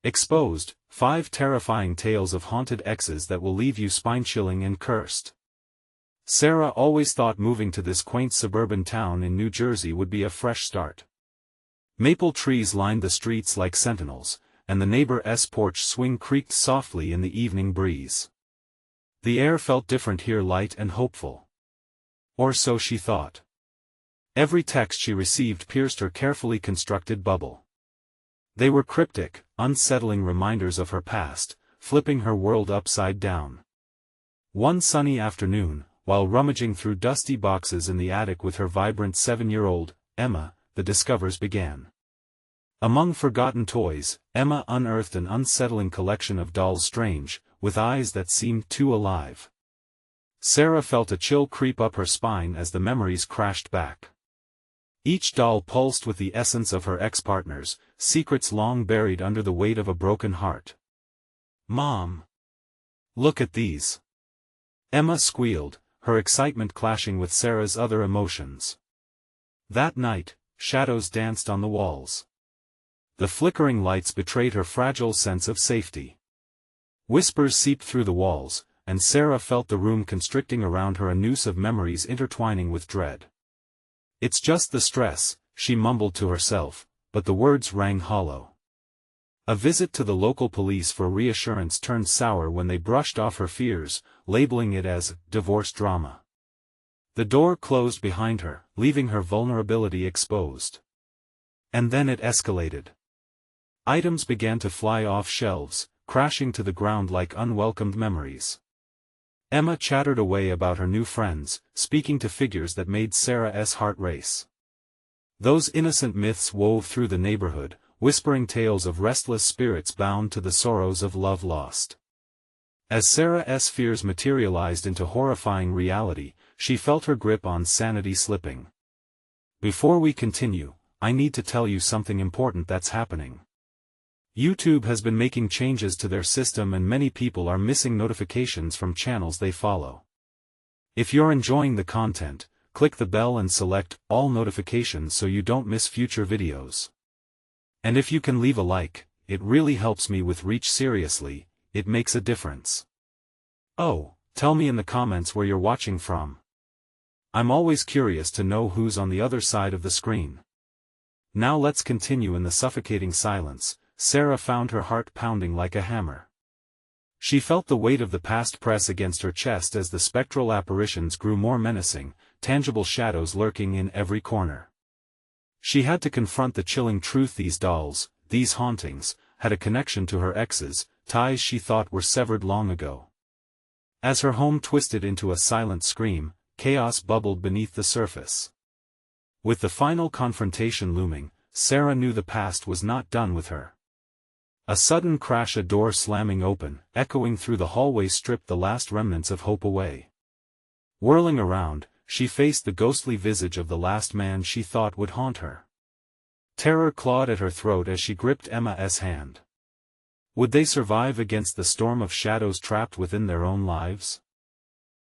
Exposed, 5 terrifying tales of haunted exes that will leave you spine-chilling and cursed. Sarah always thought moving to this quaint suburban town in New Jersey would be a fresh start. Maple trees lined the streets like sentinels, and the neighbor's porch swing creaked softly in the evening breeze. The air felt different here, light and hopeful. Or so she thought. Every text she received pierced her carefully constructed bubble. They were cryptic, unsettling reminders of her past, flipping her world upside down. One sunny afternoon, while rummaging through dusty boxes in the attic with her vibrant 7-year-old, Emma, the discoveries began. Among forgotten toys, Emma unearthed an unsettling collection of dolls, strange, with eyes that seemed too alive. Sarah felt a chill creep up her spine as the memories crashed back. Each doll pulsed with the essence of her ex-partners, secrets long buried under the weight of a broken heart. "Mom! Look at these!" Emma squealed, her excitement clashing with Sarah's other emotions. That night, shadows danced on the walls. The flickering lights betrayed her fragile sense of safety. Whispers seeped through the walls, and Sarah felt the room constricting around her, a noose of memories intertwining with dread. "It's just the stress," she mumbled to herself, but the words rang hollow. A visit to the local police for reassurance turned sour when they brushed off her fears, labeling it as divorce drama. The door closed behind her, leaving her vulnerability exposed. And then it escalated. Items began to fly off shelves, crashing to the ground like unwelcomed memories. Emma chattered away about her new friends, speaking to figures that made Sarah's heart race. Those innocent myths wove through the neighborhood, whispering tales of restless spirits bound to the sorrows of love lost. As Sarah's fears materialized into horrifying reality, she felt her grip on sanity slipping. "Before we continue, I need to tell you something important that's happening. YouTube has been making changes to their system and many people are missing notifications from channels they follow. If you're enjoying the content, click the bell and select all notifications so you don't miss future videos. And if you can leave a like, it really helps me with reach. Seriously, it makes a difference. Oh, tell me in the comments where you're watching from. I'm always curious to know who's on the other side of the screen." Now let's continue. In the suffocating silence, Sarah found her heart pounding like a hammer. She felt the weight of the past press against her chest as the spectral apparitions grew more menacing, tangible shadows lurking in every corner. She had to confront the chilling truth: these dolls, these hauntings, had a connection to her exes, ties she thought were severed long ago. As her home twisted into a silent scream, chaos bubbled beneath the surface. With the final confrontation looming, Sarah knew the past was not done with her. A sudden crash, a door slamming open, echoing through the hallway, stripped the last remnants of hope away. Whirling around, she faced the ghostly visage of the last man she thought would haunt her. Terror clawed at her throat as she gripped Emma's hand. Would they survive against the storm of shadows trapped within their own lives?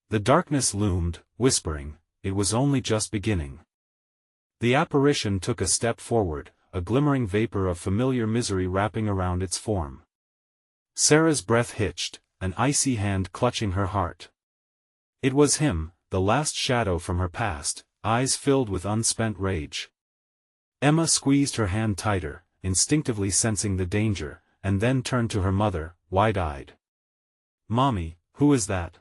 The darkness loomed, whispering, it was only just beginning. The apparition took a step forward, a glimmering vapor of familiar misery wrapping around its form. Sarah's breath hitched, an icy hand clutching her heart. It was him, the last shadow from her past, eyes filled with unspent rage. Emma squeezed her hand tighter, instinctively sensing the danger, and then turned to her mother, wide-eyed. "Mommy, who is that?"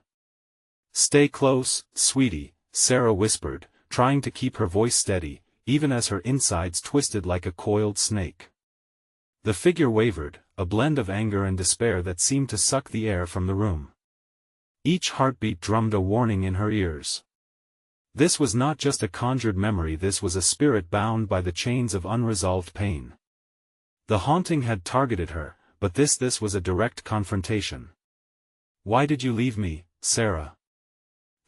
"Stay close, sweetie," Sarah whispered, trying to keep her voice steady, even as her insides twisted like a coiled snake. The figure wavered, a blend of anger and despair that seemed to suck the air from the room. Each heartbeat drummed a warning in her ears. This was not just a conjured memory, this was a spirit bound by the chains of unresolved pain. The haunting had targeted her, but this was a direct confrontation. "Why did you leave me, Sarah?"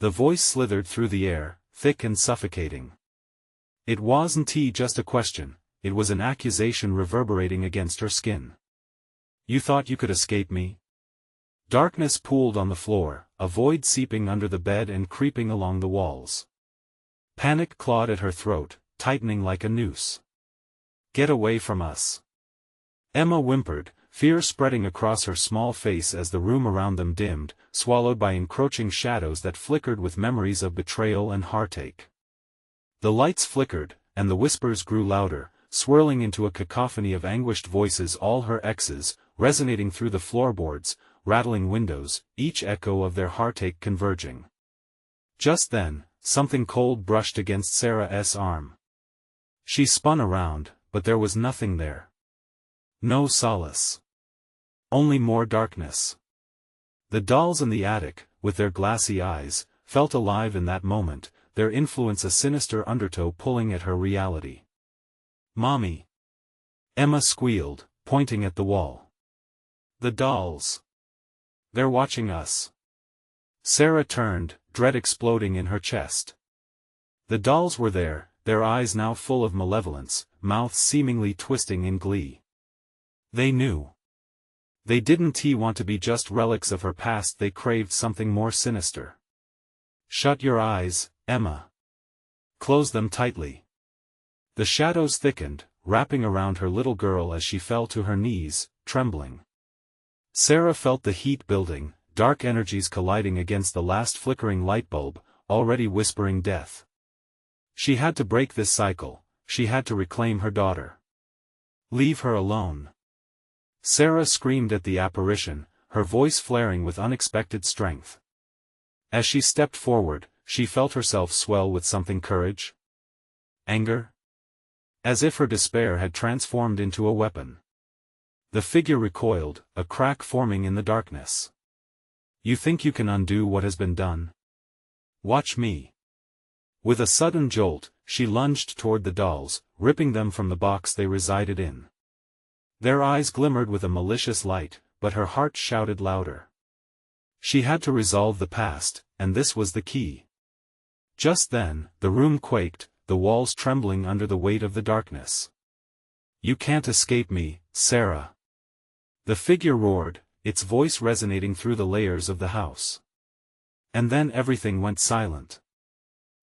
The voice slithered through the air, thick and suffocating. It wasn't just a question, it was an accusation reverberating against her skin. "You thought you could escape me?" Darkness pooled on the floor, a void seeping under the bed and creeping along the walls. Panic clawed at her throat, tightening like a noose. "Get away from us!" Emma whimpered, fear spreading across her small face as the room around them dimmed, swallowed by encroaching shadows that flickered with memories of betrayal and heartache. The lights flickered, and the whispers grew louder, swirling into a cacophony of anguished voices, all her exes, resonating through the floorboards, rattling windows, each echo of their heartache converging. Just then, something cold brushed against Sarah's arm. She spun around, but there was nothing there. No solace. Only more darkness. The dolls in the attic, with their glassy eyes, felt alive in that moment, their influence a sinister undertow pulling at her reality. "Mommy!" Emma squealed, pointing at the wall. "The dolls. They're watching us." Sarah turned, dread exploding in her chest. The dolls were there, their eyes now full of malevolence, mouths seemingly twisting in glee. They knew. They didn't want to be just relics of her past, they craved something more sinister. "Shut your eyes, Emma. Close them tightly." The shadows thickened, wrapping around her little girl as she fell to her knees, trembling. Sarah felt the heat building, dark energies colliding against the last flickering light bulb, already whispering death. She had to break this cycle, she had to reclaim her daughter. "Leave her alone." Sarah screamed at the apparition, her voice flaring with unexpected strength. As she stepped forward, she felt herself swell with something: courage? Anger? As if her despair had transformed into a weapon. The figure recoiled, a crack forming in the darkness. "You think you can undo what has been done? Watch me." With a sudden jolt, she lunged toward the dolls, ripping them from the box they resided in. Their eyes glimmered with a malicious light, but her heart shouted louder. She had to resolve the past, and this was the key. Just then, the room quaked, the walls trembling under the weight of the darkness. "You can't escape me, Sarah." The figure roared, its voice resonating through the layers of the house. And then everything went silent.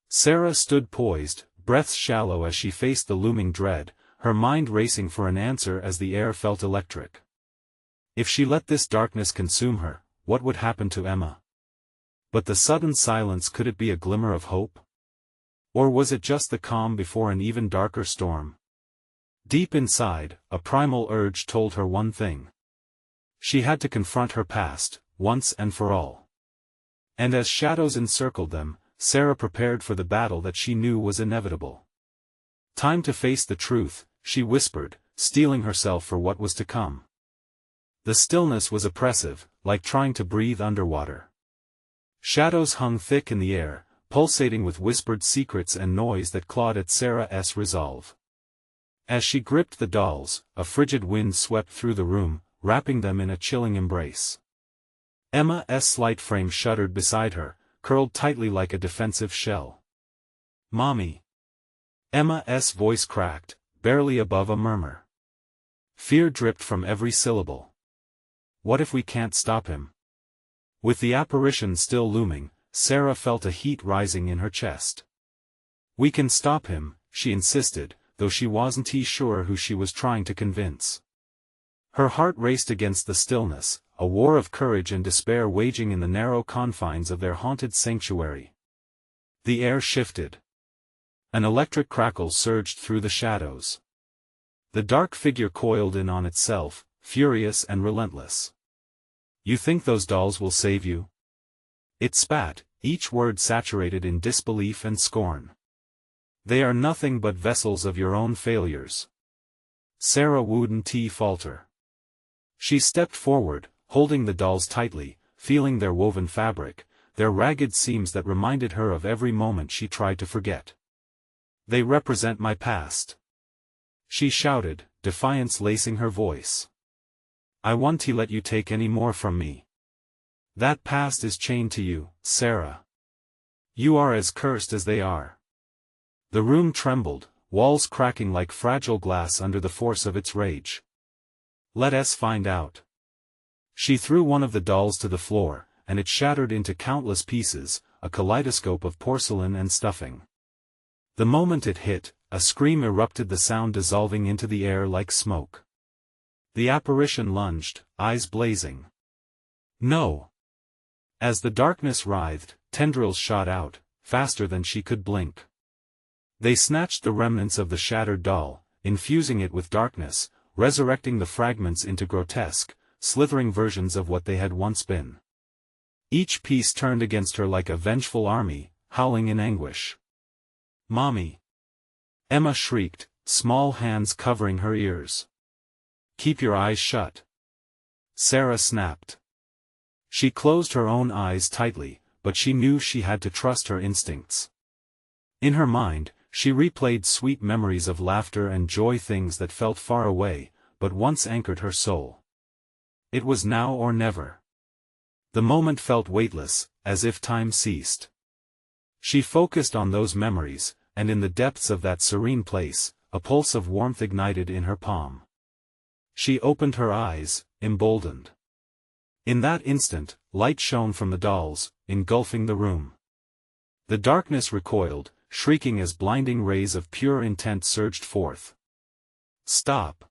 Sarah stood poised, breaths shallow as she faced the looming dread, her mind racing for an answer as the air felt electric. If she let this darkness consume her, what would happen to Emma? But the sudden silence, could it be a glimmer of hope? Or was it just the calm before an even darker storm? Deep inside, a primal urge told her one thing. She had to confront her past, once and for all. And as shadows encircled them, Sarah prepared for the battle that she knew was inevitable. "Time to face the truth," she whispered, steeling herself for what was to come. The stillness was oppressive, like trying to breathe underwater. Shadows hung thick in the air, pulsating with whispered secrets and noise that clawed at Sarah's resolve. As she gripped the dolls, a frigid wind swept through the room, wrapping them in a chilling embrace. Emma's slight frame shuddered beside her, curled tightly like a defensive shell. "Mommy." Emma's voice cracked, barely above a murmur. Fear dripped from every syllable. "What if we can't stop him?" With the apparition still looming, Sarah felt a heat rising in her chest. "We can stop him," she insisted, though she wasn't sure who she was trying to convince. Her heart raced against the stillness, a war of courage and despair waging in the narrow confines of their haunted sanctuary. The air shifted. An electric crackle surged through the shadows. The dark figure coiled in on itself, furious and relentless. "You think those dolls will save you?" It spat, each word saturated in disbelief and scorn. "They are nothing but vessels of your own failures." Sarah wouldn't falter. She stepped forward, holding the dolls tightly, feeling their woven fabric, their ragged seams that reminded her of every moment she tried to forget. "They represent my past," she shouted, defiance lacing her voice. "I won't let you take any more from me. That past is chained to you, Sarah. You are as cursed as they are." The room trembled, walls cracking like fragile glass under the force of its rage. "Let us find out." She threw one of the dolls to the floor, and it shattered into countless pieces, a kaleidoscope of porcelain and stuffing. The moment it hit, a scream erupted, the sound dissolving into the air like smoke. The apparition lunged, eyes blazing. No! As the darkness writhed, tendrils shot out, faster than she could blink. They snatched the remnants of the shattered doll, infusing it with darkness, resurrecting the fragments into grotesque, slithering versions of what they had once been. Each piece turned against her like a vengeful army, howling in anguish. "Mommy!" Emma shrieked, small hands covering her ears. "Keep your eyes shut!" Sarah snapped. She closed her own eyes tightly, but she knew she had to trust her instincts. In her mind, she replayed sweet memories of laughter and joy, things that felt far away, but once anchored her soul. It was now or never. The moment felt weightless, as if time ceased. She focused on those memories, and in the depths of that serene place, a pulse of warmth ignited in her palm. She opened her eyes, emboldened. In that instant, light shone from the dolls, engulfing the room. The darkness recoiled, shrieking as blinding rays of pure intent surged forth. "Stop!"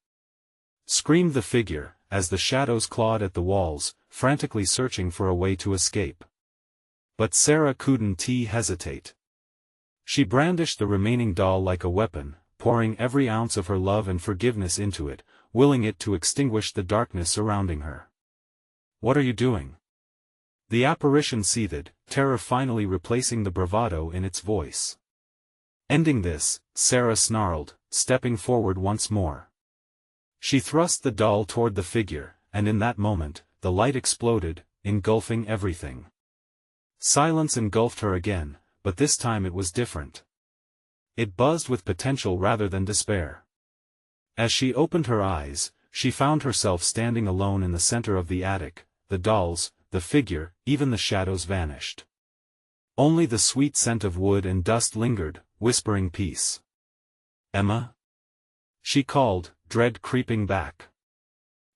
screamed the figure, as the shadows clawed at the walls, frantically searching for a way to escape. But Sarah couldn't hesitate. She brandished the remaining doll like a weapon, pouring every ounce of her love and forgiveness into it, willing it to extinguish the darkness surrounding her. "What are you doing?" The apparition seethed, terror finally replacing the bravado in its voice. Ending this, Sarah snarled, stepping forward once more. She thrust the doll toward the figure, and in that moment, the light exploded, engulfing everything. Silence engulfed her again, but this time it was different. It buzzed with potential rather than despair. As she opened her eyes, she found herself standing alone in the center of the attic. The dolls, the figure, even the shadows vanished. Only the sweet scent of wood and dust lingered, whispering peace. "Emma?" she called, dread creeping back.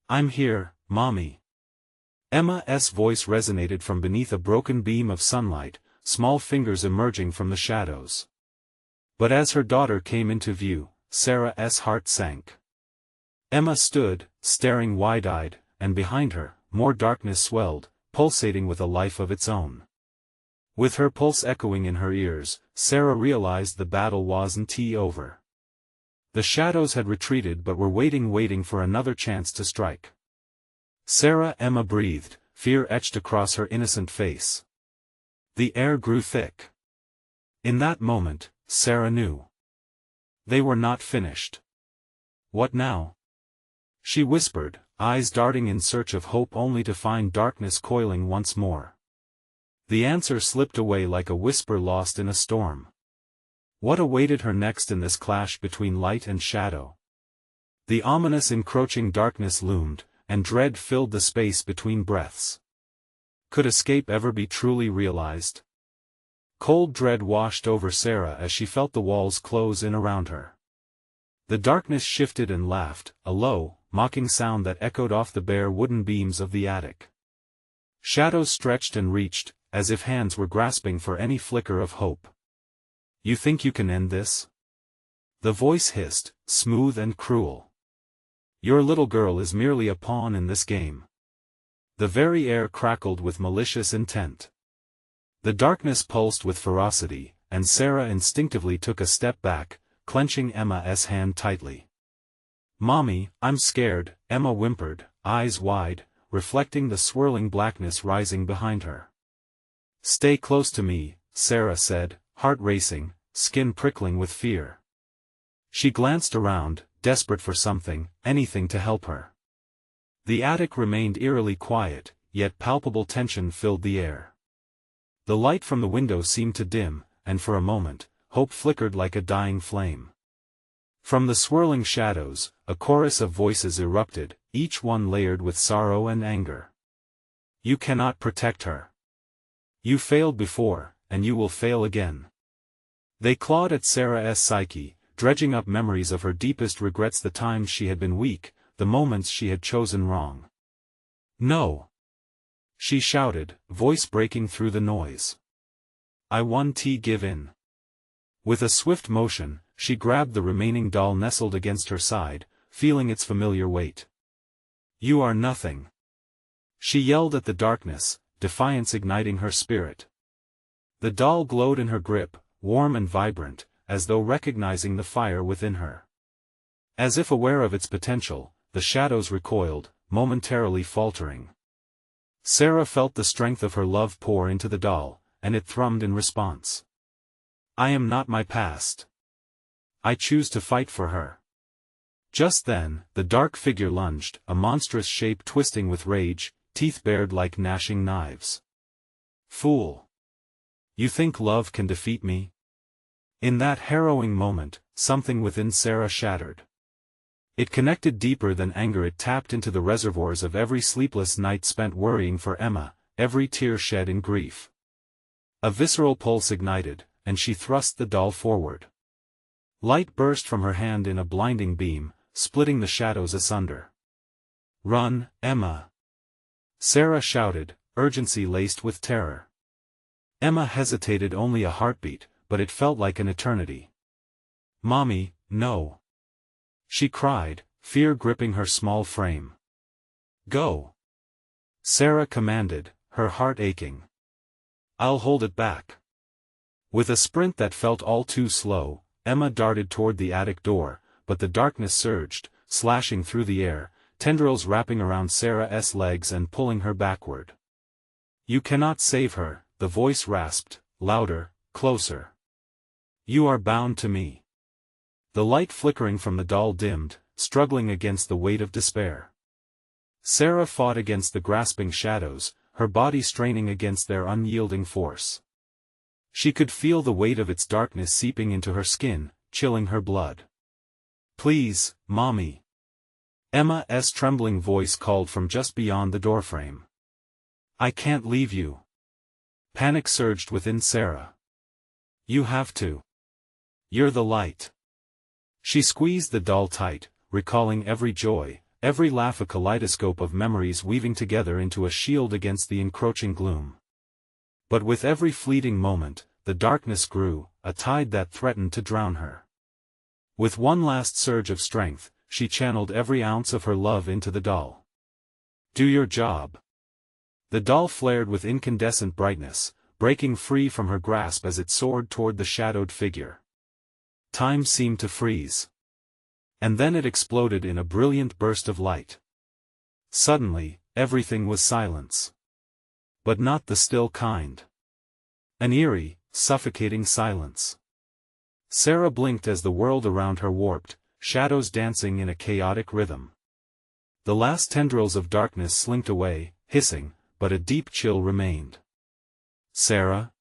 "I'm here, Mommy." Emma's voice resonated from beneath a broken beam of sunlight, small fingers emerging from the shadows. But as her daughter came into view, Sarah's heart sank. Emma stood, staring wide-eyed, and behind her, more darkness swelled, pulsating with a life of its own. With her pulse echoing in her ears, Sarah realized the battle wasn't over. The shadows had retreated but were waiting for another chance to strike. Emma breathed, fear etched across her innocent face. The air grew thick. In that moment, Sarah knew. They were not finished. "What now?" she whispered, eyes darting in search of hope only to find darkness coiling once more. The answer slipped away like a whisper lost in a storm. What awaited her next in this clash between light and shadow? The ominous encroaching darkness loomed, and dread filled the space between breaths. Could escape ever be truly realized? Cold dread washed over Sarah as she felt the walls close in around her. The darkness shifted and laughed, a low, mocking sound that echoed off the bare wooden beams of the attic. Shadows stretched and reached, as if hands were grasping for any flicker of hope. "You think you can end this?" The voice hissed, smooth and cruel. "Your little girl is merely a pawn in this game." The very air crackled with malicious intent. The darkness pulsed with ferocity, and Sarah instinctively took a step back, clenching Emma's hand tightly. "Mommy, I'm scared," Emma whimpered, eyes wide, reflecting the swirling blackness rising behind her. "Stay close to me," Sarah said, heart racing, skin prickling with fear. She glanced around, desperate for something, anything to help her. The attic remained eerily quiet, yet palpable tension filled the air. The light from the window seemed to dim, and for a moment, hope flickered like a dying flame. From the swirling shadows, a chorus of voices erupted, each one layered with sorrow and anger. "You cannot protect her. You failed before, and you will fail again." They clawed at Sarah's psyche, dredging up memories of her deepest regrets, the times she had been weak, the moments she had chosen wrong. "No!" she shouted, voice breaking through the noise. "I won't give in." With a swift motion, she grabbed the remaining doll nestled against her side, feeling its familiar weight. You are nothing. She yelled at the darkness, defiance igniting her spirit. The doll glowed in her grip, warm and vibrant, as though recognizing the fire within her. As if aware of its potential, the shadows recoiled, momentarily faltering. Sarah felt the strength of her love pour into the doll, and it thrummed in response. I am not my past. I choose to fight for her. Just then, the dark figure lunged, a monstrous shape twisting with rage, teeth bared like gnashing knives. Fool! You think love can defeat me? In that harrowing moment, something within Sarah shattered. It connected deeper than anger. It tapped into the reservoirs of every sleepless night spent worrying for Emma, every tear shed in grief. A visceral pulse ignited, and she thrust the doll forward. Light burst from her hand in a blinding beam, splitting the shadows asunder. Run, Emma! Sarah shouted, urgency laced with terror. Emma hesitated only a heartbeat, but it felt like an eternity. Mommy, no! She cried, fear gripping her small frame. Go! Sarah commanded, her heart aching. I'll hold it back. With a sprint that felt all too slow, Emma darted toward the attic door, but the darkness surged, slashing through the air, tendrils wrapping around Sarah's legs and pulling her backward. You cannot save her, the voice rasped, louder, closer. You are bound to me. The light flickering from the doll dimmed, struggling against the weight of despair. Sarah fought against the grasping shadows, her body straining against their unyielding force. She could feel the weight of its darkness seeping into her skin, chilling her blood. Please, Mommy. Emma's trembling voice called from just beyond the doorframe. I can't leave you. Panic surged within Sarah. You have to. You're the light. She squeezed the doll tight, recalling every joy, every laugh, a kaleidoscope of memories weaving together into a shield against the encroaching gloom. But with every fleeting moment, the darkness grew, a tide that threatened to drown her. With one last surge of strength, she channeled every ounce of her love into the doll. Do your job. The doll flared with incandescent brightness, breaking free from her grasp as it soared toward the shadowed figure. Time seemed to freeze. And then it exploded in a brilliant burst of light. Suddenly, everything was silence. But not the still kind. An eerie, suffocating silence. Sarah blinked as the world around her warped, shadows dancing in a chaotic rhythm. The last tendrils of darkness slinked away, hissing, but a deep chill remained. Sarah?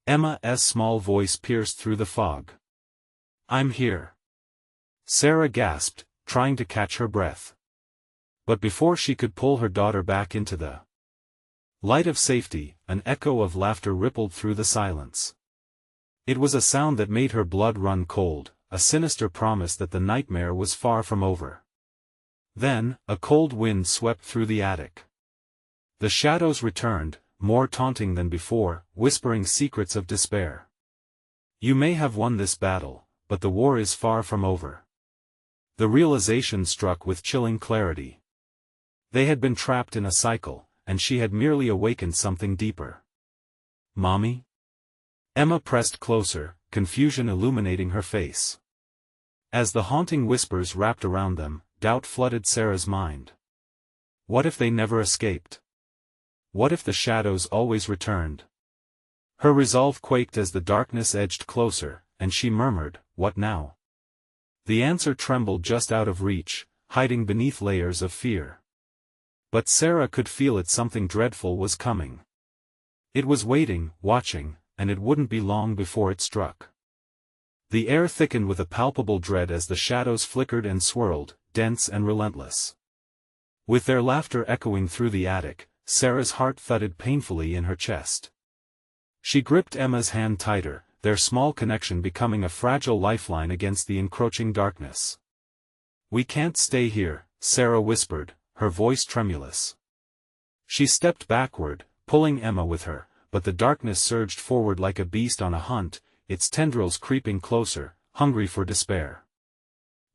Emma's small voice pierced through the fog. I'm here. Sarah gasped, trying to catch her breath. But before she could pull her daughter back into the light of safety, an echo of laughter rippled through the silence. It was a sound that made her blood run cold, a sinister promise that the nightmare was far from over. Then, a cold wind swept through the attic. The shadows returned, more taunting than before, whispering secrets of despair. You may have won this battle, but the war is far from over. The realization struck with chilling clarity. They had been trapped in a cycle, and she had merely awakened something deeper. Mommy? Emma pressed closer, confusion illuminating her face. As the haunting whispers wrapped around them, doubt flooded Sarah's mind. What if they never escaped? What if the shadows always returned? Her resolve quaked as the darkness edged closer, and she murmured, "What now?" The answer trembled just out of reach, hiding beneath layers of fear. But Sarah could feel it, something dreadful was coming. It was waiting, watching, and it wouldn't be long before it struck. The air thickened with a palpable dread as the shadows flickered and swirled, dense and relentless. With their laughter echoing through the attic, Sarah's heart thudded painfully in her chest. She gripped Emma's hand tighter, their small connection becoming a fragile lifeline against the encroaching darkness. We can't stay here, Sarah whispered, her voice tremulous. She stepped backward, pulling Emma with her, but the darkness surged forward like a beast on a hunt, its tendrils creeping closer, hungry for despair.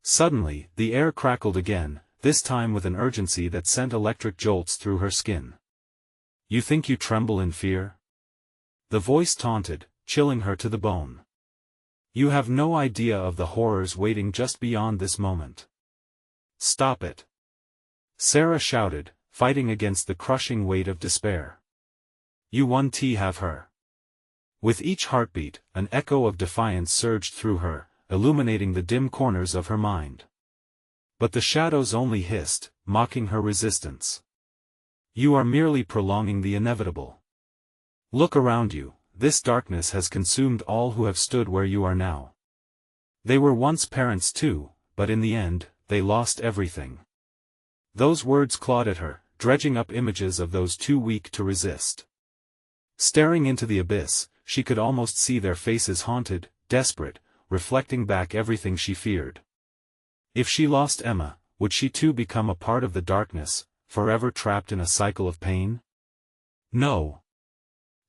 Suddenly, the air crackled again, this time with an urgency that sent electric jolts through her skin. You think you tremble in fear? The voice taunted, chilling her to the bone. You have no idea of the horrors waiting just beyond this moment. Stop it! Sarah shouted, fighting against the crushing weight of despair. You won't have her. With each heartbeat, an echo of defiance surged through her, illuminating the dim corners of her mind. But the shadows only hissed, mocking her resistance. You are merely prolonging the inevitable. Look around you, this darkness has consumed all who have stood where you are now. They were once parents too, but in the end, they lost everything. Those words clawed at her, dredging up images of those too weak to resist. Staring into the abyss, she could almost see their faces haunted, desperate, reflecting back everything she feared. If she lost Emma, would she too become a part of the darkness, forever trapped in a cycle of pain? No.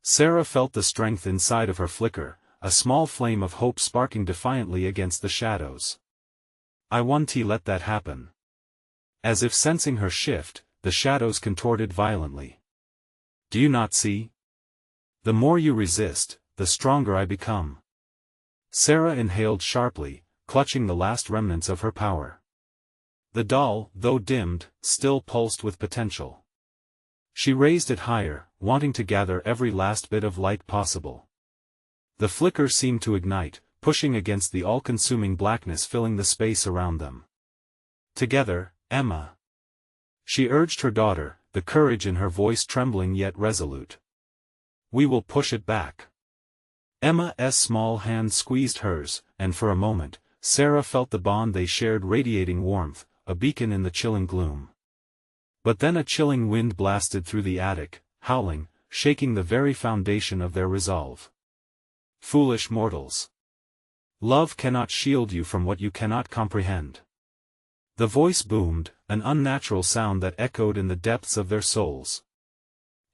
Sarah felt the strength inside of her flicker, a small flame of hope sparking defiantly against the shadows. I won't let that happen. As if sensing her shift, the shadows contorted violently. Do you not see? The more you resist, the stronger I become. Sarah inhaled sharply, clutching the last remnants of her power. The doll, though dimmed, still pulsed with potential. She raised it higher, wanting to gather every last bit of light possible. The flicker seemed to ignite, pushing against the all-consuming blackness filling the space around them. Together, Emma. She urged her daughter, the courage in her voice trembling yet resolute. We will push it back. Emma's small hand squeezed hers, and for a moment, Sarah felt the bond they shared radiating warmth, a beacon in the chilling gloom. But then a chilling wind blasted through the attic, howling, shaking the very foundation of their resolve. Foolish mortals! Love cannot shield you from what you cannot comprehend. The voice boomed, an unnatural sound that echoed in the depths of their souls.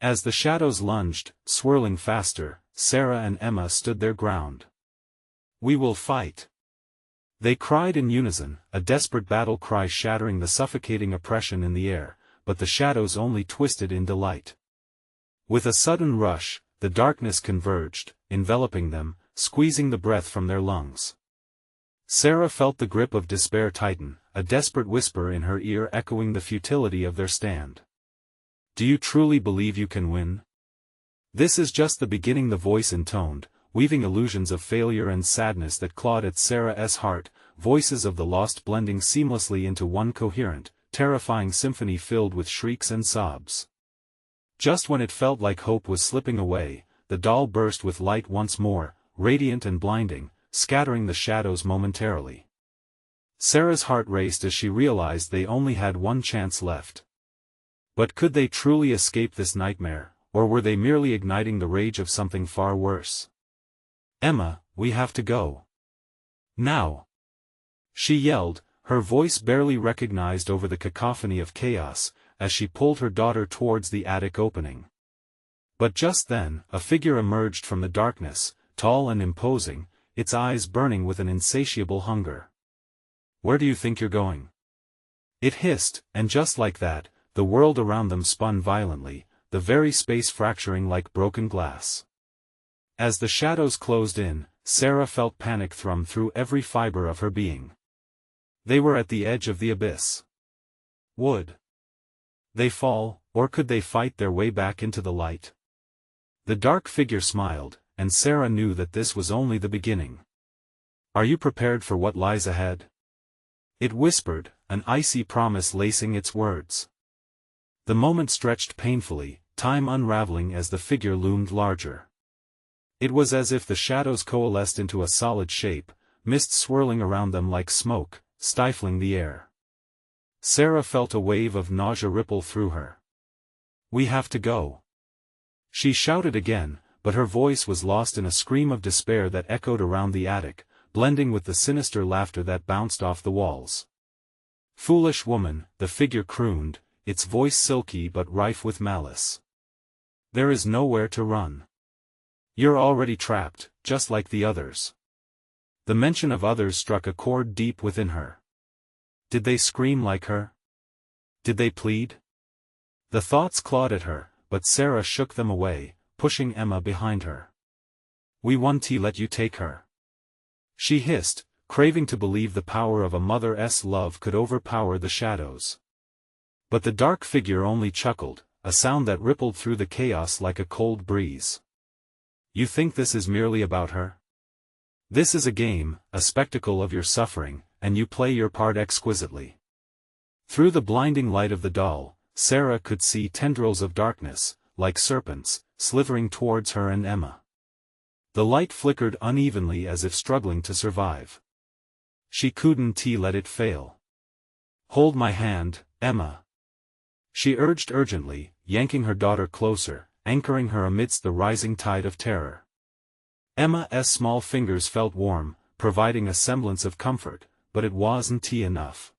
As the shadows lunged, swirling faster, Sarah and Emma stood their ground. We will fight! They cried in unison, a desperate battle cry shattering the suffocating oppression in the air, but the shadows only twisted in delight. With a sudden rush, the darkness converged, enveloping them, squeezing the breath from their lungs. Sarah felt the grip of despair tighten, a desperate whisper in her ear echoing the futility of their stand. Do you truly believe you can win? This is just the beginning, the voice intoned, weaving illusions of failure and sadness that clawed at Sarah's heart, voices of the lost blending seamlessly into one coherent, terrifying symphony filled with shrieks and sobs. Just when it felt like hope was slipping away, the doll burst with light once more, radiant and blinding, scattering the shadows momentarily. Sarah's heart raced as she realized they only had one chance left. But could they truly escape this nightmare, or were they merely igniting the rage of something far worse? Emma, we have to go. Now! She yelled, her voice barely recognized over the cacophony of chaos, as she pulled her daughter towards the attic opening. But just then, a figure emerged from the darkness, tall and imposing, its eyes burning with an insatiable hunger. Where do you think you're going? It hissed, and just like that, the world around them spun violently, the very space fracturing like broken glass. As the shadows closed in, Sarah felt panic thrum through every fiber of her being. They were at the edge of the abyss. Would they fall, or could they fight their way back into the light? The dark figure smiled, and Sarah knew that this was only the beginning. Are you prepared for what lies ahead? It whispered, an icy promise lacing its words. The moment stretched painfully, time unraveling as the figure loomed larger. It was as if the shadows coalesced into a solid shape, mist swirling around them like smoke, stifling the air. Sarah felt a wave of nausea ripple through her. We have to go. She shouted again, but her voice was lost in a scream of despair that echoed around the attic, blending with the sinister laughter that bounced off the walls. Foolish woman, the figure crooned, its voice silky but rife with malice. There is nowhere to run. You're already trapped, just like the others. The mention of others struck a chord deep within her. Did they scream like her? Did they plead? The thoughts clawed at her, but Sarah shook them away, pushing Emma behind her. We won't let you take her, she hissed, craving to believe the power of a mother's love could overpower the shadows. But the dark figure only chuckled, a sound that rippled through the chaos like a cold breeze. You think this is merely about her? This is a game, a spectacle of your suffering, and you play your part exquisitely. Through the blinding light of the doll, Sarah could see tendrils of darkness, like serpents, slithering towards her and Emma. The light flickered unevenly as if struggling to survive. She couldn't let it fail. Hold my hand, Emma, she urged urgently, yanking her daughter closer, anchoring her amidst the rising tide of terror. Emma's small fingers felt warm, providing a semblance of comfort, but it wasn't enough.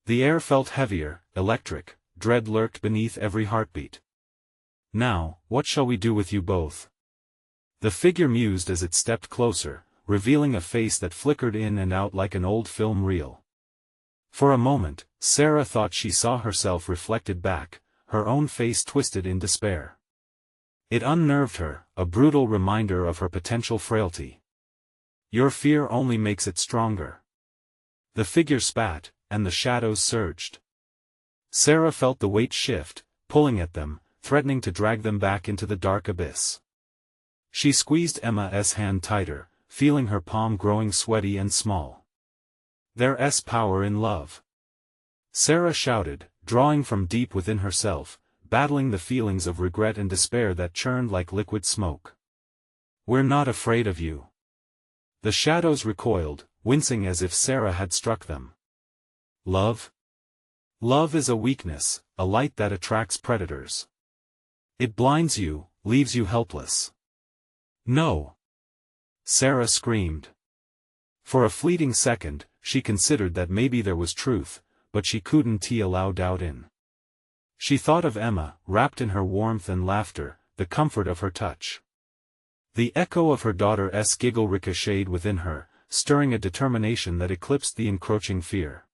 The air felt heavier, electric, dread lurked beneath every heartbeat. Now, what shall we do with you both? The figure mused as it stepped closer, revealing a face that flickered in and out like an old film reel. For a moment, Sarah thought she saw herself reflected back, her own face twisted in despair. It unnerved her, a brutal reminder of her potential frailty. Your fear only makes it stronger. The figure spat, and the shadows surged. Sarah felt the weight shift, pulling at them, threatening to drag them back into the dark abyss. She squeezed Emma's hand tighter, feeling her palm growing sweaty and small. There's power in love, Sarah shouted, drawing from deep within herself, battling the feelings of regret and despair that churned like liquid smoke. We're not afraid of you. The shadows recoiled, wincing as if Sarah had struck them. Love? Love is a weakness, a light that attracts predators. It blinds you, leaves you helpless. No! Sarah screamed. For a fleeting second, she considered that maybe there was truth, but she couldn't allow doubt in. She thought of Emma, wrapped in her warmth and laughter, the comfort of her touch. The echo of her daughter's giggle ricocheted within her, stirring a determination that eclipsed the encroaching fear.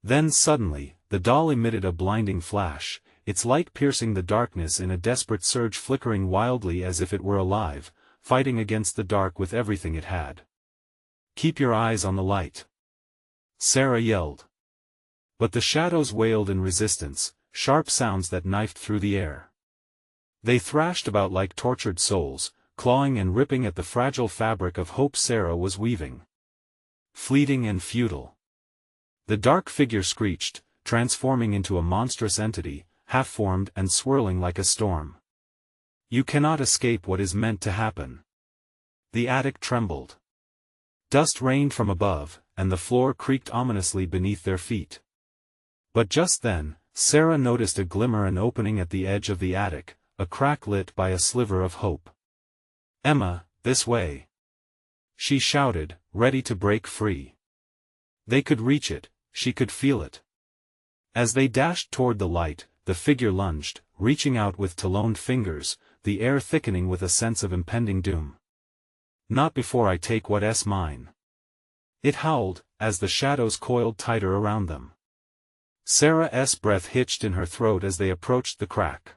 Then suddenly, the doll emitted a blinding flash, its light piercing the darkness in a desperate surge, flickering wildly as if it were alive, fighting against the dark with everything it had. Keep your eyes on the light, Sarah yelled. But the shadows wailed in resistance, sharp sounds that knifed through the air. They thrashed about like tortured souls, clawing and ripping at the fragile fabric of hope Sarah was weaving. Fleeting and futile. The dark figure screeched, transforming into a monstrous entity, half-formed and swirling like a storm. You cannot escape what is meant to happen. The attic trembled. Dust rained from above, and the floor creaked ominously beneath their feet. But just then, Sarah noticed a glimmer, an opening at the edge of the attic, a crack lit by a sliver of hope. Emma, this way! She shouted, ready to break free. They could reach it, she could feel it. As they dashed toward the light, the figure lunged, reaching out with taloned fingers, the air thickening with a sense of impending doom. Not before I take what's mine, it howled, as the shadows coiled tighter around them. Sarah's breath hitched in her throat as they approached the crack.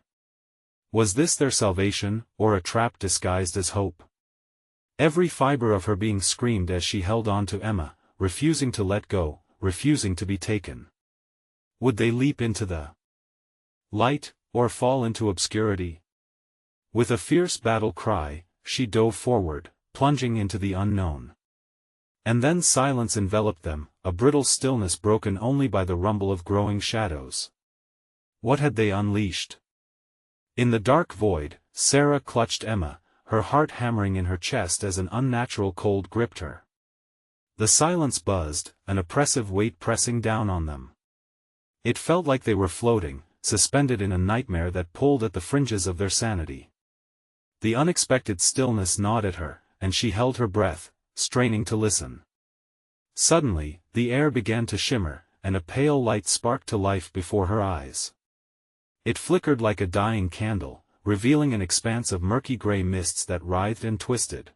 Was this their salvation, or a trap disguised as hope? Every fiber of her being screamed as she held on to Emma, refusing to let go, refusing to be taken. Would they leap into the light, or fall into obscurity? With a fierce battle cry, she dove forward, plunging into the unknown. And then silence enveloped them, a brittle stillness broken only by the rumble of growing shadows. What had they unleashed? In the dark void, Sarah clutched Emma, her heart hammering in her chest as an unnatural cold gripped her. The silence buzzed, an oppressive weight pressing down on them. It felt like they were floating, suspended in a nightmare that pulled at the fringes of their sanity. The unexpected stillness gnawed at her, and she held her breath, straining to listen. Suddenly, the air began to shimmer, and a pale light sparked to life before her eyes. It flickered like a dying candle, revealing an expanse of murky gray mists that writhed and twisted.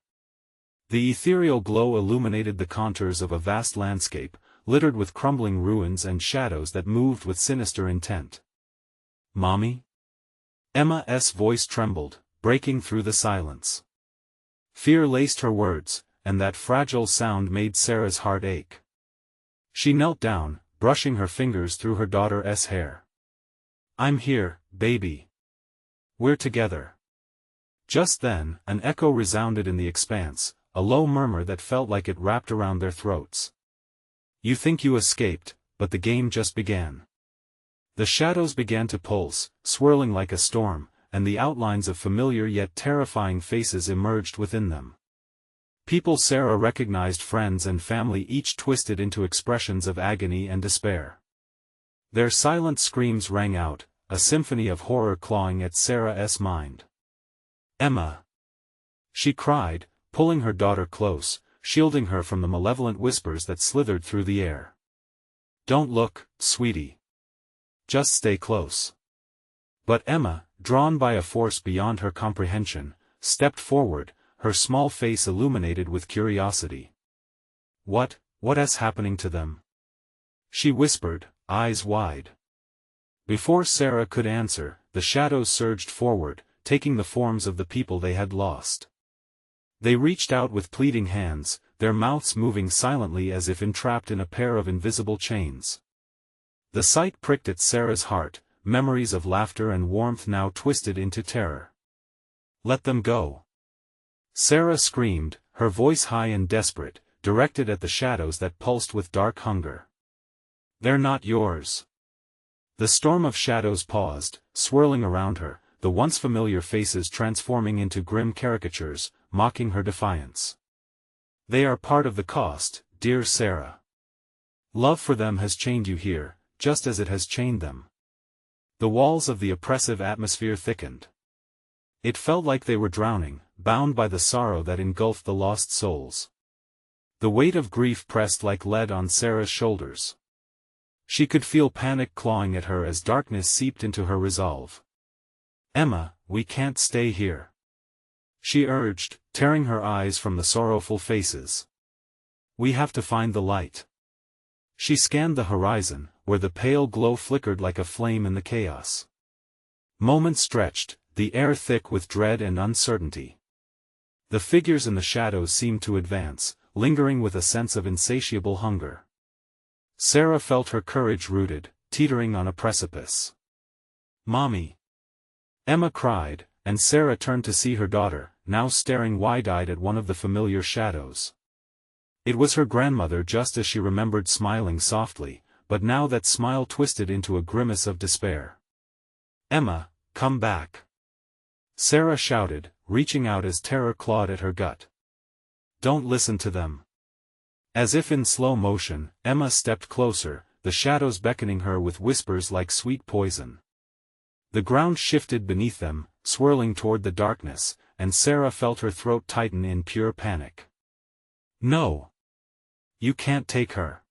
The ethereal glow illuminated the contours of a vast landscape, littered with crumbling ruins and shadows that moved with sinister intent. "Mommy?" Emma's voice trembled, breaking through the silence. Fear laced her words, and that fragile sound made Sarah's heart ache. She knelt down, brushing her fingers through her daughter's hair. "I'm here, baby. We're together." Just then, an echo resounded in the expanse, a low murmur that felt like it wrapped around their throats. "You think you escaped, but the game just began." The shadows began to pulse, swirling like a storm, and the outlines of familiar yet terrifying faces emerged within them. People Sarah recognized, friends and family, each twisted into expressions of agony and despair. Their silent screams rang out, a symphony of horror clawing at Sarah's mind. "Emma!" she cried, pulling her daughter close, shielding her from the malevolent whispers that slithered through the air. "Don't look, sweetie. Just stay close." But Emma, drawn by a force beyond her comprehension, stepped forward, her small face illuminated with curiosity. What's happening to them?" she whispered, eyes wide. Before Sarah could answer, the shadows surged forward, taking the forms of the people they had lost. They reached out with pleading hands, their mouths moving silently as if entrapped in a pair of invisible chains. The sight pricked at Sarah's heart, memories of laughter and warmth now twisted into terror. "Let them go!" Sarah screamed, her voice high and desperate, directed at the shadows that pulsed with dark hunger. "They're not yours." The storm of shadows paused, swirling around her, the once familiar faces transforming into grim caricatures, mocking her defiance. "They are part of the cost, dear Sarah. Love for them has chained you here, just as it has chained them." The walls of the oppressive atmosphere thickened. It felt like they were drowning, bound by the sorrow that engulfed the lost souls. The weight of grief pressed like lead on Sarah's shoulders. She could feel panic clawing at her as darkness seeped into her resolve. "Emma, we can't stay here," she urged, tearing her eyes from the sorrowful faces. "We have to find the light." She scanned the horizon, where the pale glow flickered like a flame in the chaos. Moments stretched, the air thick with dread and uncertainty. The figures in the shadows seemed to advance, lingering with a sense of insatiable hunger. Sarah felt her courage rooted, teetering on a precipice. "Mommy!" Emma cried, and Sarah turned to see her daughter, now staring wide-eyed at one of the familiar shadows. It was her grandmother, just as she remembered, smiling softly, but now that smile twisted into a grimace of despair. "Emma, come back!" Sarah shouted, reaching out as terror clawed at her gut. "Don't listen to them." As if in slow motion, Emma stepped closer, the shadows beckoning her with whispers like sweet poison. The ground shifted beneath them, swirling toward the darkness, and Sarah felt her throat tighten in pure panic. "No! You can't take her!"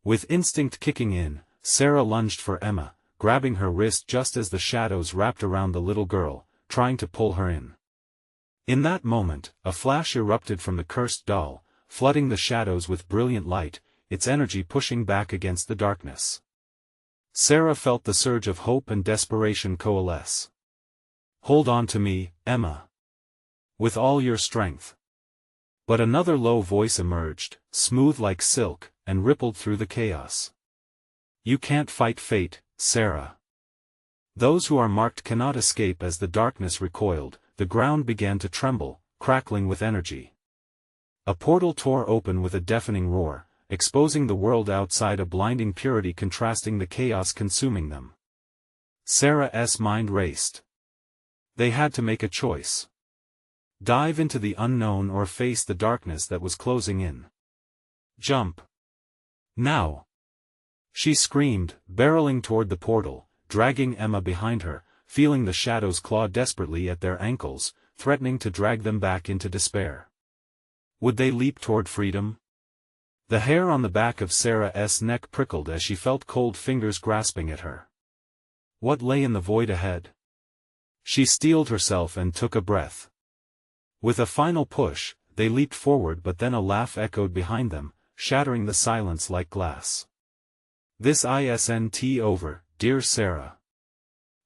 With instinct kicking in, Sarah lunged for Emma, grabbing her wrist just as the shadows wrapped around the little girl, trying to pull her in. In that moment, a flash erupted from the cursed doll, flooding the shadows with brilliant light, its energy pushing back against the darkness. Sarah felt the surge of hope and desperation coalesce. "Hold on to me, Emma. With all your strength." But another low voice emerged, smooth like silk, and rippled through the chaos. "You can't fight fate, Sarah. Those who are marked cannot escape." As the darkness recoiled, the ground began to tremble, crackling with energy. A portal tore open with a deafening roar, exposing the world outside, a blinding purity contrasting the chaos consuming them. Sarah's mind raced. They had to make a choice. Dive into the unknown or face the darkness that was closing in. "Jump! Now!" she screamed, barreling toward the portal, dragging Emma behind her, feeling the shadows claw desperately at their ankles, threatening to drag them back into despair. Would they leap toward freedom? The hair on the back of Sarah's neck prickled as she felt cold fingers grasping at her. What lay in the void ahead? She steeled herself and took a breath. With a final push, they leaped forward, but then a laugh echoed behind them, shattering the silence like glass. This isn't over, dear Sarah.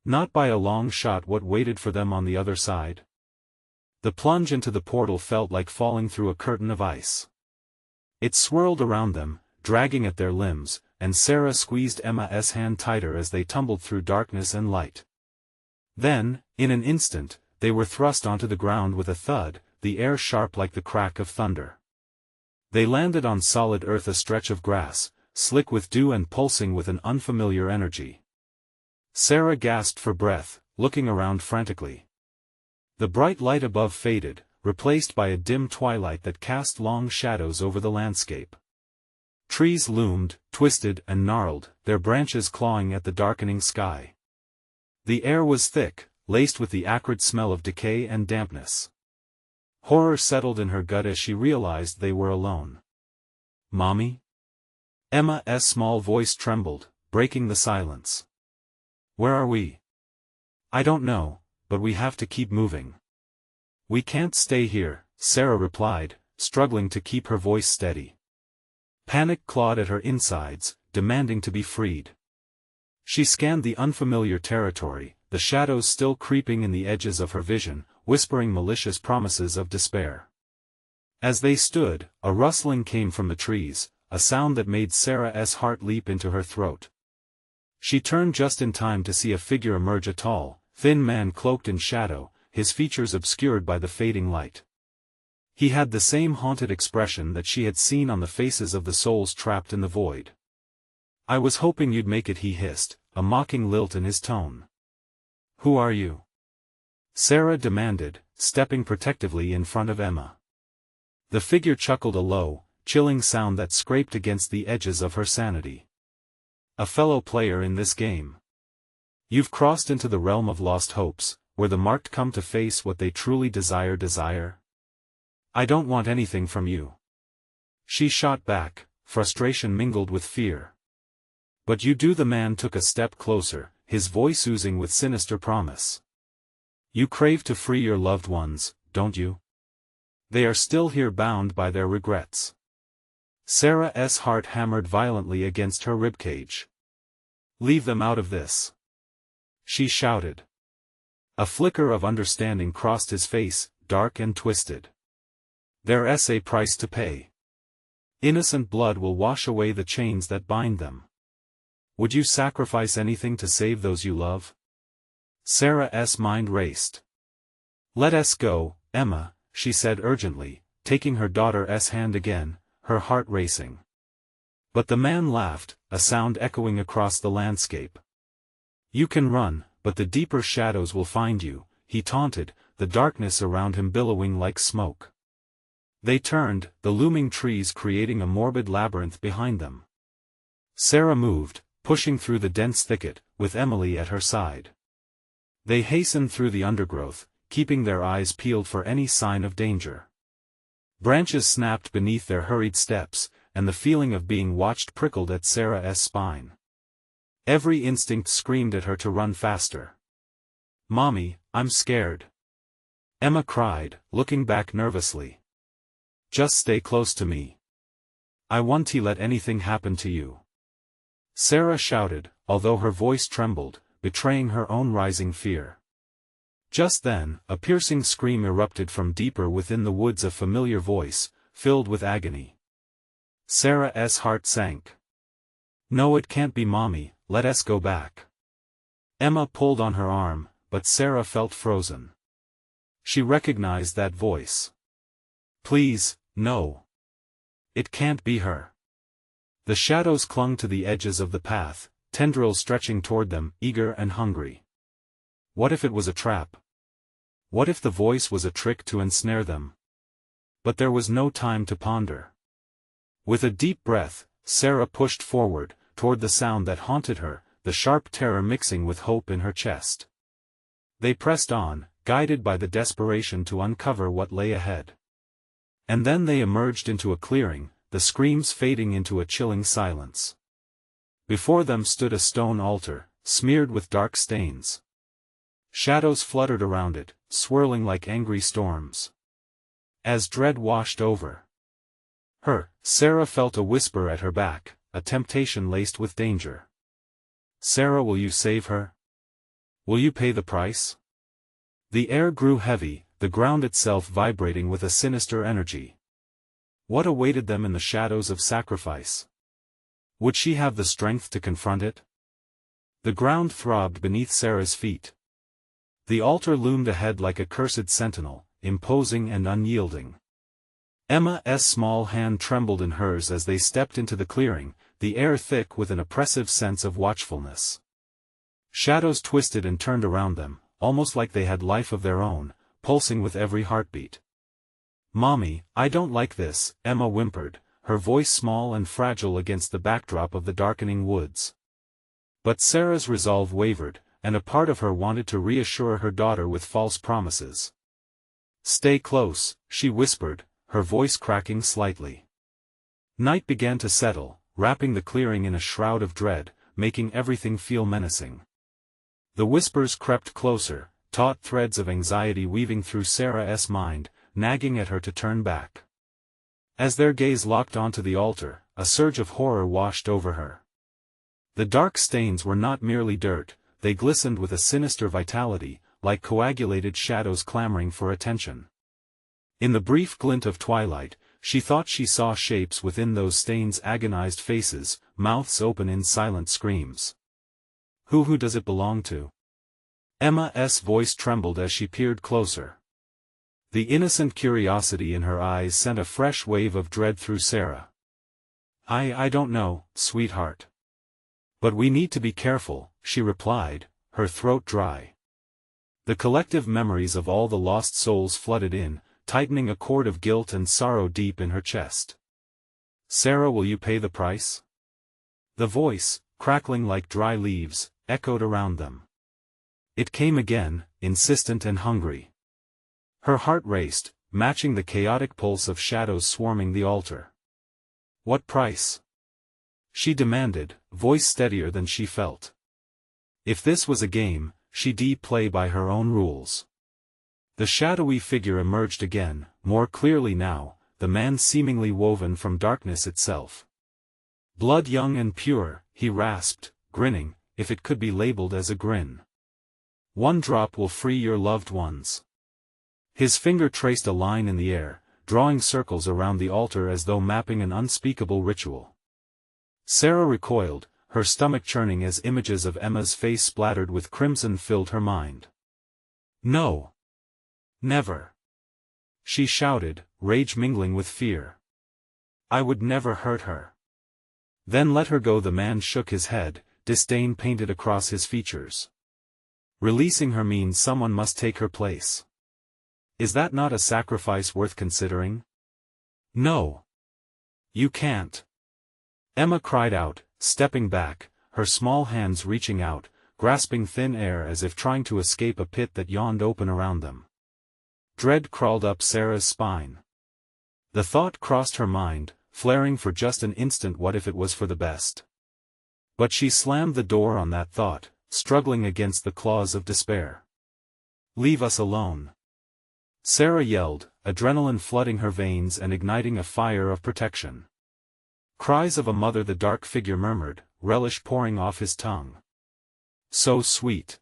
Not by a long shot. What waited for them on the other side? The plunge into the portal felt like falling through a curtain of ice. It swirled around them, dragging at their limbs, and Sarah squeezed Emma's hand tighter as they tumbled through darkness and light. Then, in an instant, they were thrust onto the ground with a thud, the air sharp like the crack of thunder. They landed on solid earth, a stretch of grass, slick with dew and pulsing with an unfamiliar energy. Sarah gasped for breath, looking around frantically. The bright light above faded, replaced by a dim twilight that cast long shadows over the landscape. Trees loomed, twisted and gnarled, their branches clawing at the darkening sky. The air was thick, laced with the acrid smell of decay and dampness. Horror settled in her gut as she realized they were alone. "Mommy?" Emma's small voice trembled, breaking the silence. "Where are we?" "I don't know, but we have to keep moving." "We can't stay here," Sarah replied, struggling to keep her voice steady. Panic clawed at her insides, demanding to be freed. She scanned the unfamiliar territory, the shadows still creeping in the edges of her vision, whispering malicious promises of despair. As they stood, a rustling came from the trees, a sound that made Sarah's heart leap into her throat. She turned just in time to see a figure emerge, a tall, thin man cloaked in shadow, his features obscured by the fading light. He had the same haunted expression that she had seen on the faces of the souls trapped in the void. "I was hoping you'd make it," he hissed, a mocking lilt in his tone. "Who are you?" Sarah demanded, stepping protectively in front of Emma. The figure chuckled, a low, chilling sound that scraped against the edges of her sanity. "A fellow player in this game. You've crossed into the realm of lost hopes, where the marked come to face what they truly desire. I don't want anything from you." She shot back, frustration mingled with fear. "But you do." The man took a step closer, his voice oozing with sinister promise. "You crave to free your loved ones, don't you? They are still here, bound by their regrets." Sarah's heart hammered violently against her ribcage. "Leave them out of this," she shouted. A flicker of understanding crossed his face, dark and twisted. "There's a price to pay. Innocent blood will wash away the chains that bind them. Would you sacrifice anything to save those you love?" Sarah's mind raced. "Let us go, Emma," she said urgently, taking her daughter's hand again, her heart racing. But the man laughed, a sound echoing across the landscape. "You can run, but the deeper shadows will find you," he taunted, the darkness around him billowing like smoke. They turned, the looming trees creating a morbid labyrinth behind them. Sarah moved, pushing through the dense thicket, with Emily at her side. They hastened through the undergrowth, keeping their eyes peeled for any sign of danger. Branches snapped beneath their hurried steps, and the feeling of being watched prickled at Sarah's spine. Every instinct screamed at her to run faster. "Mommy, I'm scared," Emma cried, looking back nervously. "Just stay close to me. I won't let anything happen to you," Sarah shouted, although her voice trembled, betraying her own rising fear. Just then, a piercing scream erupted from deeper within the woods, a familiar voice, filled with agony. Sarah's heart sank. "No, it can't be, Mommy, let us go back." Emma pulled on her arm, but Sarah felt frozen. She recognized that voice. "Please, no. It can't be her." The shadows clung to the edges of the path, tendrils stretching toward them, eager and hungry. What if it was a trap? What if the voice was a trick to ensnare them? But there was no time to ponder. With a deep breath, Sarah pushed forward, toward the sound that haunted her, the sharp terror mixing with hope in her chest. They pressed on, guided by the desperation to uncover what lay ahead. And then they emerged into a clearing, the screams fading into a chilling silence. Before them stood a stone altar, smeared with dark stains. Shadows fluttered around it, swirling like angry storms. As dread washed over Sarah felt a whisper at her back, a temptation laced with danger. Sarah, will you save her? Will you pay the price? The air grew heavy, the ground itself vibrating with a sinister energy. What awaited them in the shadows of sacrifice? Would she have the strength to confront it? The ground throbbed beneath Sarah's feet. The altar loomed ahead like a cursed sentinel, imposing and unyielding. Emma's small hand trembled in hers as they stepped into the clearing, the air thick with an oppressive sense of watchfulness. Shadows twisted and turned around them, almost like they had life of their own, pulsing with every heartbeat. "Mommy, I don't like this," Emma whimpered, her voice small and fragile against the backdrop of the darkening woods. But Sarah's resolve wavered, and a part of her wanted to reassure her daughter with false promises. "Stay close," she whispered, her voice cracking slightly. Night began to settle, wrapping the clearing in a shroud of dread, making everything feel menacing. The whispers crept closer, taut threads of anxiety weaving through Sarah's mind, nagging at her to turn back. As their gaze locked onto the altar, a surge of horror washed over her. The dark stains were not merely dirt, they glistened with a sinister vitality, like coagulated shadows clamoring for attention. In the brief glint of twilight, she thought she saw shapes within those stains, agonized faces, mouths open in silent screams. Who does it belong to? Emma's voice trembled as she peered closer. The innocent curiosity in her eyes sent a fresh wave of dread through Sarah. I don't know, sweetheart. But we need to be careful," she replied, her throat dry. The collective memories of all the lost souls flooded in, tightening a cord of guilt and sorrow deep in her chest. "Sarah, will you pay the price?" The voice, crackling like dry leaves, echoed around them. It came again, insistent and hungry. Her heart raced, matching the chaotic pulse of shadows swarming the altar. "What price?" she demanded, voice steadier than she felt. If this was a game, she'd play by her own rules. The shadowy figure emerged again, more clearly now, the man seemingly woven from darkness itself. "Blood young and pure," he rasped, grinning, if it could be labeled as a grin. "One drop will free your loved ones." His finger traced a line in the air, drawing circles around the altar as though mapping an unspeakable ritual. Sarah recoiled, her stomach churning as images of Emma's face splattered with crimson filled her mind. "No! Never!" she shouted, rage mingling with fear. "I would never hurt her." "Then let her go." The man shook his head, disdain painted across his features. "Releasing her means someone must take her place. Is that not a sacrifice worth considering?" "No. You can't." Emma cried out, stepping back, her small hands reaching out, grasping thin air as if trying to escape a pit that yawned open around them. Dread crawled up Sarah's spine. The thought crossed her mind, flaring for just an instant, what if it was for the best? But she slammed the door on that thought, struggling against the claws of despair. "Leave us alone!" Sarah yelled, adrenaline flooding her veins and igniting a fire of protection. Cries of a mother, the dark figure murmured, relish pouring off his tongue. So sweet.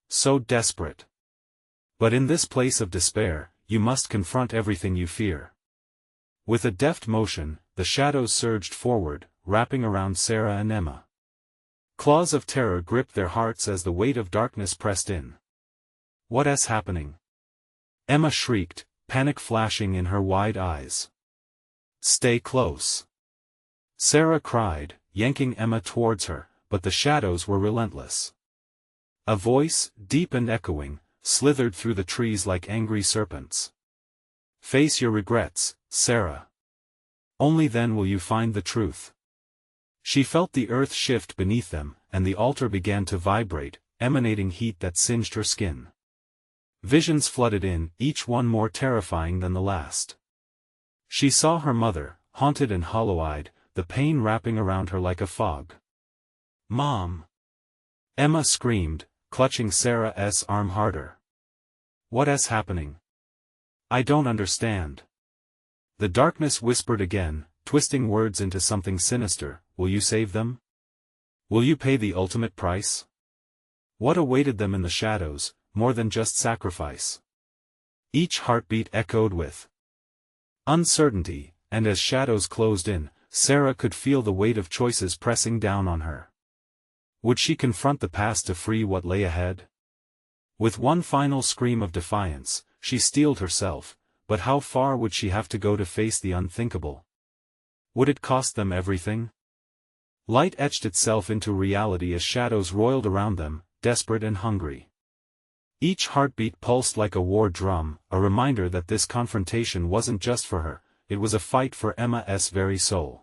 So desperate. But in this place of despair, you must confront everything you fear. With a deft motion, the shadows surged forward, wrapping around Sarah and Emma. Claws of terror gripped their hearts as the weight of darkness pressed in. "What's happening?" Emma shrieked, panic flashing in her wide eyes. "Stay close," Sarah cried, yanking Emma towards her, but the shadows were relentless. A voice, deep and echoing, slithered through the trees like angry serpents. "Face your regrets, Sarah. Only then will you find the truth." She felt the earth shift beneath them, and the altar began to vibrate, emanating heat that singed her skin. Visions flooded in, each one more terrifying than the last. She saw her mother, haunted and hollow-eyed, the pain wrapping around her like a fog. "Mom!" Emma screamed, clutching Sarah's arm harder. "What's happening? I don't understand." The darkness whispered again, twisting words into something sinister. Will you save them? Will you pay the ultimate price? What awaited them in the shadows, more than just sacrifice? Each heartbeat echoed with uncertainty, and as shadows closed in, Sarah could feel the weight of choices pressing down on her. Would she confront the past to free what lay ahead? With one final scream of defiance, she steeled herself, but how far would she have to go to face the unthinkable? Would it cost them everything? Light etched itself into reality as shadows roiled around them, desperate and hungry. Each heartbeat pulsed like a war drum, a reminder that this confrontation wasn't just for her, it was a fight for Emma's very soul.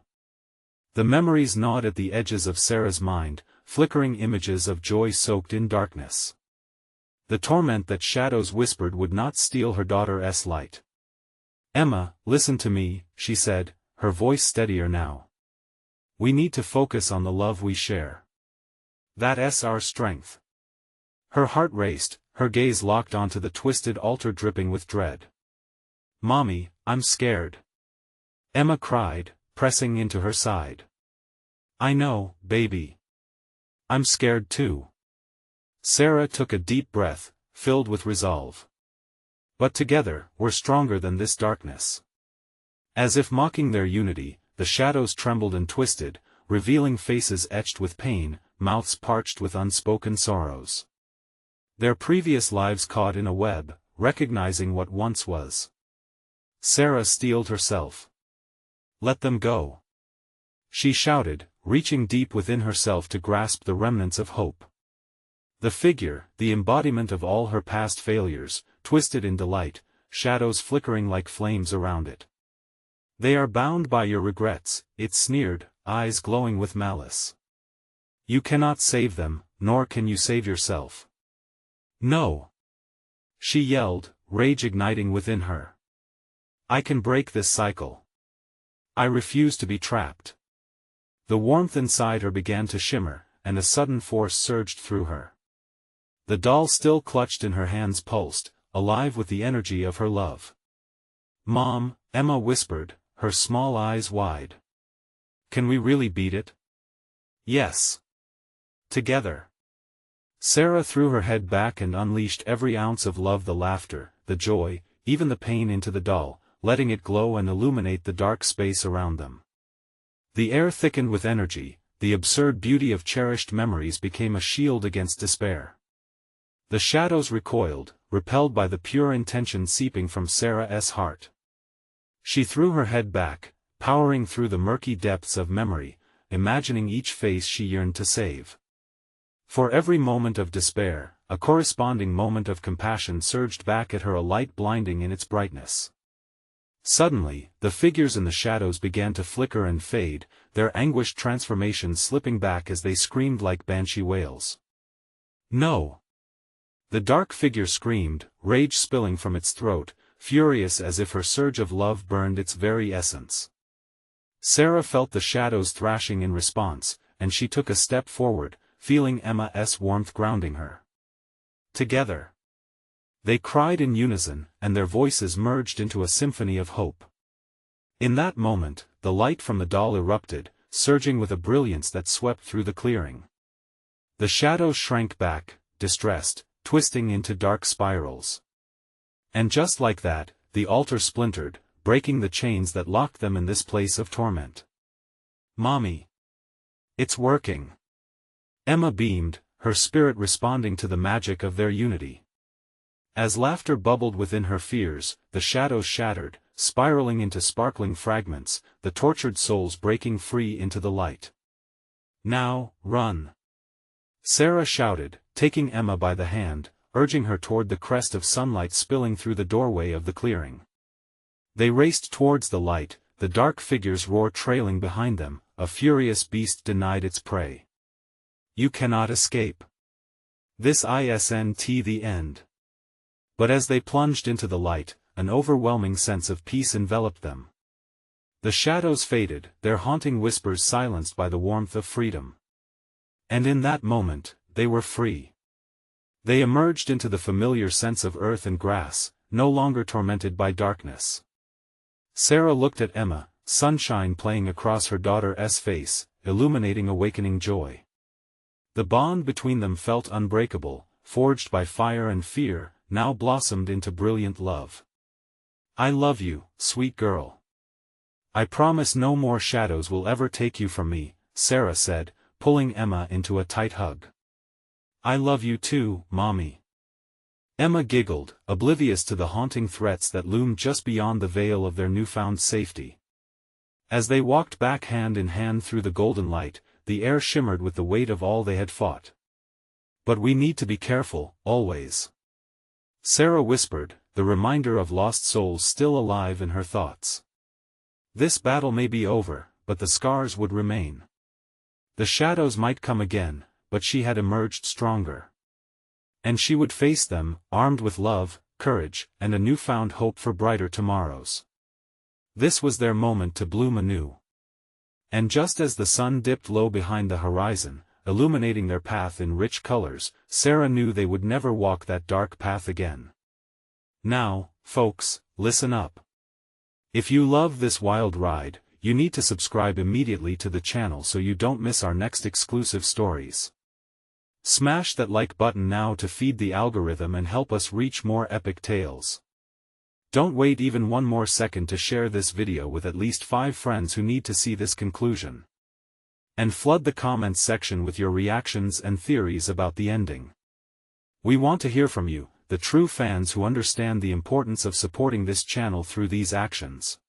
The memories gnawed at the edges of Sarah's mind, flickering images of joy soaked in darkness. The torment that shadows whispered would not steal her daughter's light. Emma, listen to me, she said, her voice steadier now. We need to focus on the love we share. That's our strength. Her heart raced, her gaze locked onto the twisted altar dripping with dread. Mommy, I'm scared. Emma cried, pressing into her side. I know, baby. I'm scared too. Sarah took a deep breath, filled with resolve. But together, we're stronger than this darkness. As if mocking their unity, the shadows trembled and twisted, revealing faces etched with pain, mouths parched with unspoken sorrows. Their previous lives caught in a web, recognizing what once was. Sarah steeled herself. Let them go. She shouted, reaching deep within herself to grasp the remnants of hope. The figure, the embodiment of all her past failures, twisted in delight, shadows flickering like flames around it. They are bound by your regrets, it sneered, eyes glowing with malice. You cannot save them, nor can you save yourself. No. She yelled, rage igniting within her. I can break this cycle. I refuse to be trapped. The warmth inside her began to shimmer, and a sudden force surged through her. The doll still clutched in her hands pulsed, alive with the energy of her love. Mom, Emma whispered, her small eyes wide. Can we really beat it? Yes. Together. Sarah threw her head back and unleashed every ounce of love, the laughter, the joy, even the pain into the doll, letting it glow and illuminate the dark space around them. The air thickened with energy, the absurd beauty of cherished memories became a shield against despair. The shadows recoiled, repelled by the pure intention seeping from Sarah's heart. She threw her head back, powering through the murky depths of memory, imagining each face she yearned to save. For every moment of despair, a corresponding moment of compassion surged back at her, a light blinding in its brightness. Suddenly, the figures in the shadows began to flicker and fade, their anguished transformations slipping back as they screamed like banshee wails. No! The dark figure screamed, rage spilling from its throat, furious as if her surge of love burned its very essence. Sarah felt the shadows thrashing in response, and she took a step forward, feeling Emma's warmth grounding her. Together. They cried in unison, and their voices merged into a symphony of hope. In that moment, the light from the doll erupted, surging with a brilliance that swept through the clearing. The shadows shrank back, distressed, twisting into dark spirals. And just like that, the altar splintered, breaking the chains that locked them in this place of torment. Mommy! It's working! Emma beamed, her spirit responding to the magic of their unity. As laughter bubbled within her fears, the shadows shattered, spiraling into sparkling fragments, the tortured souls breaking free into the light. Now, run! Sarah shouted, taking Emma by the hand, urging her toward the crest of sunlight spilling through the doorway of the clearing. They raced towards the light, the dark figure's roar trailing behind them, a furious beast denied its prey. You cannot escape. This isn't the end. But as they plunged into the light, an overwhelming sense of peace enveloped them. The shadows faded, their haunting whispers silenced by the warmth of freedom. And in that moment, they were free. They emerged into the familiar sense of earth and grass, no longer tormented by darkness. Sarah looked at Emma, sunshine playing across her daughter's face, illuminating awakening joy. The bond between them felt unbreakable, forged by fire and fear, now blossomed into brilliant love. "I love you, sweet girl. I promise no more shadows will ever take you from me," Sarah said, pulling Emma into a tight hug. "I love you too, Mommy." Emma giggled, oblivious to the haunting threats that loomed just beyond the veil of their newfound safety. As they walked back hand in hand through the golden light, the air shimmered with the weight of all they had fought. "But we need to be careful, always," Sarah whispered, the reminder of lost souls still alive in her thoughts. This battle may be over, but the scars would remain. The shadows might come again, but she had emerged stronger. And she would face them, armed with love, courage, and a newfound hope for brighter tomorrows. This was their moment to bloom anew. And just as the sun dipped low behind the horizon, illuminating their path in rich colors, Sarah knew they would never walk that dark path again. Now, folks, listen up. If you love this wild ride, you need to subscribe immediately to the channel so you don't miss our next exclusive stories. Smash that like button now to feed the algorithm and help us reach more epic tales. Don't wait even one more second to share this video with at least 5 friends who need to see this conclusion. And flood the comments section with your reactions and theories about the ending. We want to hear from you, the true fans who understand the importance of supporting this channel through these actions.